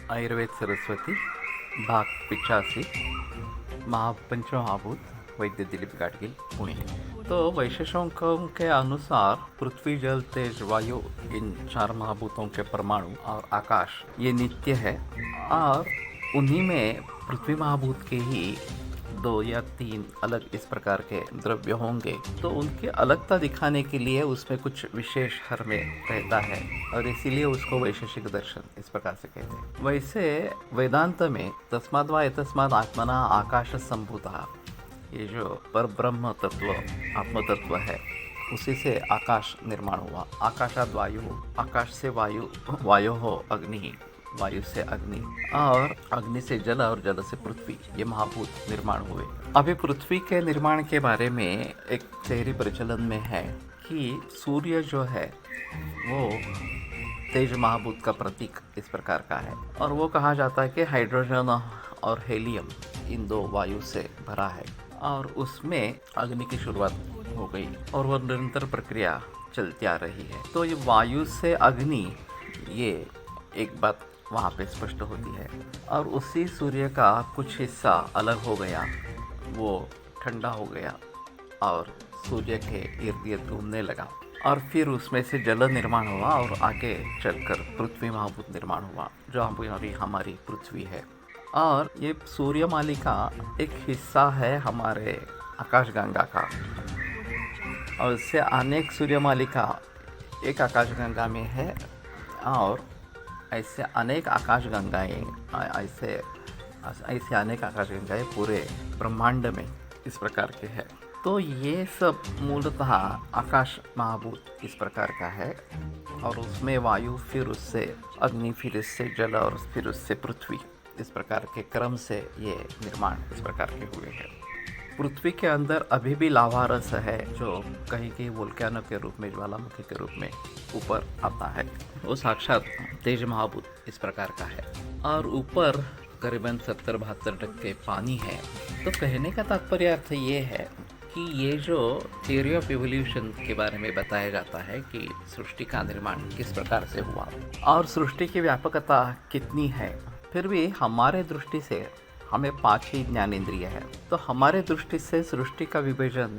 आयुर्वेद सरस्वती भाग 85 पंचमहाभूत वैद्य दिलीप गाडगिल पुणे। तो वैशेषिकों के अनुसार पृथ्वी जल तेज वायु इन चार महाभूतों के परमाणु और आकाश ये नित्य है और उन्हीं में पृथ्वी महाभूत के ही 2 या 3 अलग इस प्रकार के द्रव्य होंगे। तो उनकी अलगता दिखाने के लिए उसमें कुछ विशेष हर में रहता है और इसीलिए उसको वैशेषिक दर्शन इस प्रकार से कहते हैं। वैसे वेदांत में तस्माद् वा एतस्माद् आत्मना आकाश संभूतः, ये जो परब्रह्म तत्व आत्म तत्व है उसी से आकाश निर्माण हुआ। आकाशाद वायु, आकाश से वायु, वायु हो अग्नि, वायु से अग्नि और अग्नि से जल और जल से पृथ्वी, ये महाभूत निर्माण हुए। अभी पृथ्वी के निर्माण के बारे में एक थियरी प्रचलन में है कि सूर्य जो है वो तेज महाभूत का प्रतीक इस प्रकार का है और वो कहा जाता है कि हाइड्रोजन और हेलियम इन 2 वायु से भरा है और उसमें अग्नि की शुरुआत हो गई और वो निरंतर प्रक्रिया चलती आ रही है। तो ये वायु से अग्नि, ये एक बात वहाँ पे स्पष्ट होती है और उसी सूर्य का कुछ हिस्सा अलग हो गया, वो ठंडा हो गया और सूर्य के इर्द गिर्द घूमने लगा और फिर उसमें से जल निर्माण हुआ और आगे चलकर पृथ्वी महाभूत निर्माण हुआ जो हमारी पृथ्वी है। और ये सूर्यमालिका एक हिस्सा है हमारे आकाशगंगा का और इससे अनेक सूर्यमालिका एक आकाशगंगा में है और ऐसे अनेक आकाशगंगाएँ ऐसे अनेक आकाशगंगाएँ पूरे ब्रह्मांड में इस प्रकार के है। तो ये सब मूलतः आकाश महाभूत इस प्रकार का है और उसमें वायु, फिर उससे अग्नि, फिर इससे जल और फिर उससे पृथ्वी, इस प्रकार के क्रम से ये निर्माण इस प्रकार के हुए हैं। पृथ्वी के अंदर अभी भी लावा रस है जो कहीं कहीं वोल्केनो के रूप में, ज्वालामुखी के रूप में ऊपर आता है। वो साक्षात तेज महाभूत इस प्रकार का है और ऊपर करीबन 70-72% पानी है। तो कहने का तात्पर्य अर्थ ये है कि ये जो थियरी ऑफ इवोल्यूशन के बारे में बताया जाता है कि सृष्टि का निर्माण किस प्रकार से हुआ और सृष्टि की व्यापकता कितनी है, फिर भी हमारे दृष्टि से हमें 5 ही ज्ञानेंद्रिय है। तो हमारे दृष्टि से सृष्टि का विभाजन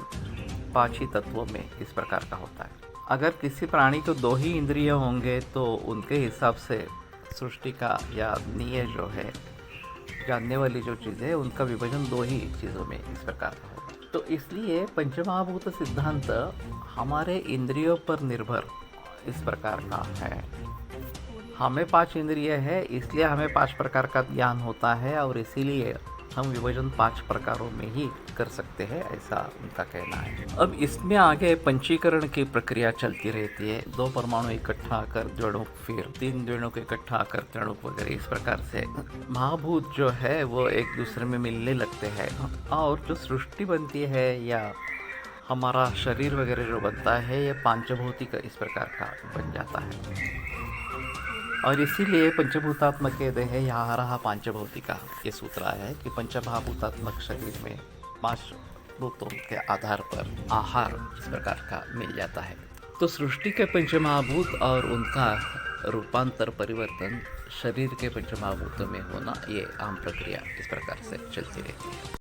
5 ही तत्वों में इस प्रकार का होता है। अगर किसी प्राणी को 2 ही इंद्रिय होंगे तो उनके हिसाब से सृष्टि का या निय जो है, जानने वाली जो चीज़ है, उनका विभाजन 2 ही चीज़ों में इस प्रकार का होगा। तो इसलिए पंचमहाभूत सिद्धांत हमारे इंद्रियों पर निर्भर इस प्रकार का है। हमें 5 इंद्रिय है इसलिए हमें 5 प्रकार का ज्ञान होता है और इसीलिए हम विभाजन 5 प्रकारों में ही कर सकते हैं, ऐसा उनका कहना है। अब इसमें आगे पंचीकरण की प्रक्रिया चलती रहती है। 2 परमाणु इकट्ठा कर द्विणुक, फिर 3 द्विणुक इकट्ठा कर त्रिणुक वगैरह, इस प्रकार से महाभूत जो है वो एक दूसरे में मिलने लगते हैं और जो सृष्टि बनती है या हमारा शरीर वगैरह जो बनता है ये पांचभौतिक इस प्रकार का बन जाता है और इसीलिए पंचभूतात्मक के देह यहाँ रहा पांचभौतिका, ये सूत्र आया है कि पंचमहाभूतात्मक शरीर में 5 भूतों के आधार पर आहार इस प्रकार का मिल जाता है। तो सृष्टि के पंचमहाभूत और उनका रूपांतर परिवर्तन शरीर के पंचमहाभूतों में होना, ये आम प्रक्रिया इस प्रकार से चलती रहती है।